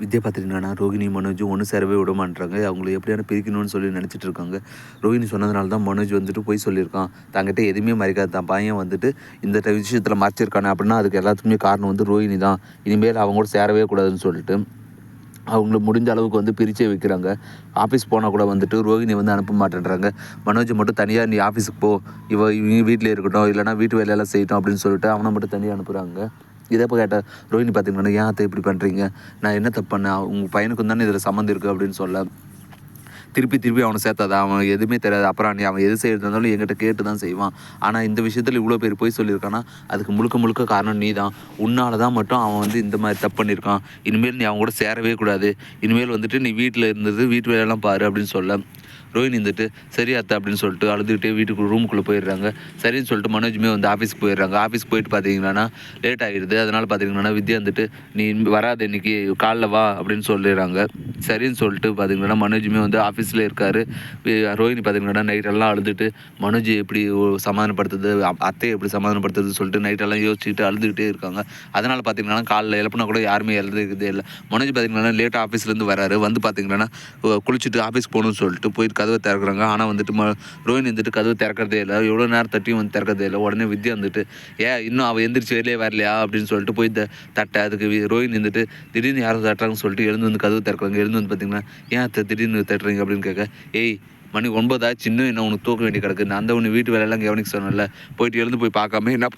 வித்யா பார்த்துட்டிங்கன்னா ரோகிணி மனோஜும் ஒன்று சேரவே விட மாட்டாங்க. அவங்கள எப்படியான பிரிக்கணும்னு சொல்லி நினச்சிட்டு இருக்காங்க. ரோகிணி சொன்னதுனால தான் மனோஜ் வந்துட்டு போய் சொல்லியிருக்கான். தங்கிட்ட எதுவுமே மறைக்காது. தான் பையன் வந்துட்டு இந்த விஷயத்தில் மறைச்சிருக்கானே அப்படின்னா அதுக்கு எல்லாத்துக்குமே காரணம் வந்து ரோகிணி தான். இனிமேல் அவங்க கூட சேரவே கூடாதுன்னு சொல்லிட்டு அவங்கள முடிஞ்ச அளவுக்கு வந்து பிரிச்சே வைக்கிறாங்க. ஆஃபீஸ் போனால் கூட வந்துட்டு ரோகிணி வந்து அனுப்ப மாட்டேன்றாங்க. மனோஜை மட்டும் தனியாக நீ ஆஃபீஸுக்கு போ, இவங்க வீட்டில் இருக்கட்டும், இல்லைனா வீட்டு வேலையெல்லாம் செய்யட்டும் அப்படின்னு சொல்லிட்டு அவனை மட்டும் தனியாக அனுப்புகிறாங்க. இதே இப்போ கேட்டால் ரோஹிணி பார்த்தீங்கன்னா, ஏன் அத்தை இப்படி பண்ணுறீங்க, நான் என்ன தப்பு பண்ணேன், உங்கள் பையனுக்கும் தானே இதில் சம்மந்தம் இருக்குது அப்படின்னு சொல்ல திருப்பி அவனை சேர்த்தாதா, அவன் எதுவுமே தெரியாது. அப்புறம் நீ அவன் எது செய்யறது இருந்தாலும் என்கிட்ட கேட்டு தான் செய்வான். ஆனால் இந்த விஷயத்தில் இவ்வளோ பேர் போய் சொல்லியிருக்கானா அதுக்கு முழுக்க காரணம் நீ தான். உன்னால தான் மட்டும் அவன் வந்து இந்த மாதிரி தப்பு பண்ணியிருக்கான். இனிமேல் நீ அவன் கூட சேரவே கூடாது. இனிமேல் வந்துட்டு நீ வீட்டில் இருந்தது வீட்டு வேலையெல்லாம் பாரு அப்படின்னு சொல்ல ரோஹிணி இருந்துட்டு சரி அத்தை அப்படின்னு சொல்லிட்டு அழுதுகிட்டே வீட்டுக்கு ரூமுக்குள்ளே போயிடுறாங்க. சரின்னு சொல்லிட்டு மனோஜுமே வந்து ஆஃபீஸ்க்கு போயிடுறாங்க. ஆஃபீஸ் போயிட்டு பார்த்தீங்கன்னா லேட் ஆகிடுது. அதனால் பார்த்தீங்கன்னா வித்யா வந்துட்டு நீ வராது இன்றைக்கி காலைல வா அப்படின்னு சொல்லிடுறாங்க. சரின்னு சொல்லிட்டு பார்த்தீங்கன்னா மனோஜுமே வந்து ஆஃபீஸில் இருக்கார். ரோஹிணி பார்த்தீங்கன்னா நைட்டெல்லாம் அழுதுட்டு மனோஜ் எப்படி சமாதானப்படுத்துது, அத்தையை எப்படி சமாதானப்படுத்துறதுன்னு சொல்லிட்டு நைட்டெல்லாம் யோசிச்சுட்டு அழுதுகிட்டே இருக்காங்க. அதனால் பார்த்தீங்கன்னா காலைல எழுப்புனா கூட யாருமே எழுதுறதே இல்லை. மனோஜ் பார்த்தீங்கன்னா லேட்டாக ஆஃபீஸ்லேருந்து வராரு. வந்து பார்த்தீங்கன்னா குளிச்சுட்டு ஆஃபீஸ் போகணும்னு சொல்லிட்டு போயிட்டு கதவை திறக்கிறாங்க. ஆனால் வந்துட்டு ரோஹிணி வந்துட்டு கதவை திறக்கிறதே இல்லை. எவ்வளோ நேரம் தட்டியும் வந்து திறக்கிறதே இல்லை. உடனே வித்யா வந்துட்டு இன்னும் அவள் எந்திரிச்சு வெளியே வரலையா அப்படின்னு சொல்லிட்டு போய் தட்டை அதுக்கு ரோஹிணி வந்துட்டு திடீர்னு யாரும் தட்டுறாங்கன்னு சொல்லிட்டு எழுந்து வந்து கதவு திறக்கிறாங்க. எழுந்து வந்து பார்த்தீங்கன்னா ஏன் திடீர்னு தட்டுறீங்க அப்படின்னு கேட்க, ஏய் மணி 9 ஆச்சு, இன்னும் என்ன உனக்கு தூக்க வேண்டி கிடக்கு, நான் அந்த ஒன்று வீட்டு வேலையெல்லாம் கவனிக்க சொன்னல, போயிட்டு எழுந்து போய் பார்க்காம என்ன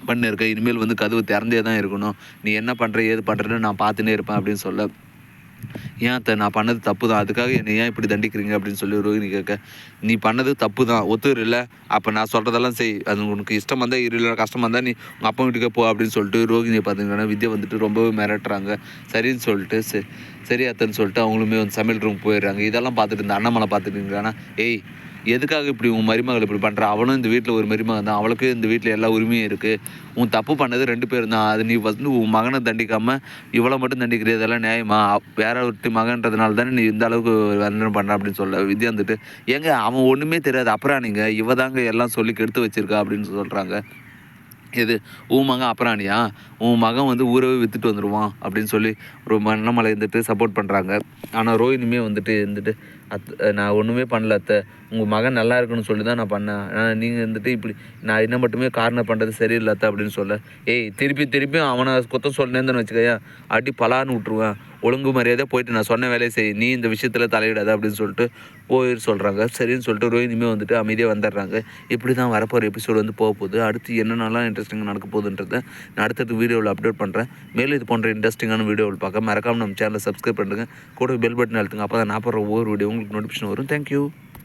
பண்ண இருக்க, இனிமேல் வந்து கதவு திறந்தே தான் இருக்கணும், நீ என்ன பண்ணுற ஏது பண்ணுறேன்னு நான் பார்த்துனே இருப்பேன் அப்படின்னு சொல்ல, ஏன் அத்தை நான் பண்ணது தப்பு தான், அதுக்காக என்னை ஏன் இப்படி தண்டிக்கிறீங்க அப்படின்னு சொல்லி ரோஹிணி கேட்க, நீ பண்ணது தப்பு தான் ஒத்துரு இல்லை, அப்போ நான் சொல்கிறதெல்லாம் செய், அது உனக்கு இஷ்டம் வந்தால் இரு, இல்லை கஷ்டமாக இருந்தால் நீ உங்கள் அப்பா வீட்டுக்கே போ அப்படின்னு சொல்லிட்டு ரோஹிணியை பார்த்தீங்கன்னா வித்யா வந்துட்டு ரொம்பவே மிரட்டுறாங்க. சரின்னு சொல்லிட்டு சரி அத்தைன்னு சொல்லிட்டு அவங்களுமே வந்து சமையல் ரூம் போயிடுறாங்க. இதெல்லாம் பார்த்துட்டு இந்த அண்ணாமலை பார்த்துட்டு ஏய் எதுக்காக இப்படி உன் மருமகள் இப்படி பண்ணுற, அவனும் இந்த வீட்டில் ஒரு மருமகன் தான், அவளுக்கு இந்த வீட்டில் எல்லா உரிமையும் இருக்குது, உன் தப்பு பண்ணது 2 பேரும் தான், அது நீ வந்து உன் மகனை தண்டிக்காமல் இவ்வளோ மட்டும் தண்டிக்கிறது இதெல்லாம் நியாயமா, வேற ஒருத்தி மகன்றதுனால தானே நீ இந்த அளவுக்கு வர்ணனை பண்ணுற அப்படின்னு சொல்ல வித்யா வந்துட்டு ஏங்க அவன் ஒன்றுமே தெரியாது, அப்புறம் நீங்கள் இவ தாங்க எல்லாம் சொல்லி கெடுத்து வச்சிருக்கா அப்படின்னு சொல்கிறாங்க. எது உன் மகன் அப்புறானியா, உன் மகன் வந்து ஊரவே விற்றுட்டு வந்துடுவான் அப்படின்னு சொல்லி ஒரு அண்ணாமலை இருந்துட்டு சப்போர்ட் பண்ணுறாங்க. ஆனால் ரோஹினியுமே வந்துட்டு நான் ஒன்றுமே பண்ணல அத்தை, உங்கள் மகன் நல்லா இருக்குன்னு சொல்லி தான் நான் பண்ணேன், நீங்கள் வந்துட்டு இப்படி நான் என்ன மட்டுமே காரணம் பண்ணுறது சரியில்லை அத்தை அப்படின்னு சொல்ல, ஏய் திருப்பியும் அவனை குத்தம் சொன்னேன்னு வச்சுக்கையா அடி பலான்னு விட்ருவேன், ஒழுங்கு மரியாதையாக போயிட்டு நான் சொன்ன வேலையை செய், நீ இந்த விஷயத்தில் தலையிடாத அப்படின்னு சொல்லிட்டு சொல்கிறாங்க. சரின்னு சொல்லிட்டு ரோஹினியுமே வந்துட்டு அமைதியாக வந்துடுறாங்க. இப்படி தான் வரப்போகிற எபிசோடு வந்து போக போகுது. அடுத்து என்னென்னலாம் இன்ட்ரெஸ்டிங்காக நடக்க போகுதுன்றதை நான் அடுத்தடுத்து வீடியோவில் அப்டேட் பண்ணுறேன். மேலும் இது போன்ற இன்ட்ரெஸ்டிங்கான வீடியோவில் பார்க்க மறக்காமல் நம்ம சேனலை சப்ஸ்கிரைப் பண்ணுங்கள், கூட பெல் பட்டன் அழுத்துங்க, அப்போ தான் நான் போடுற ஒவ்வொரு வீடியோ உங்களுக்கு நோட்டிஃபிகேஷன் வரும். தேங்க்யூ.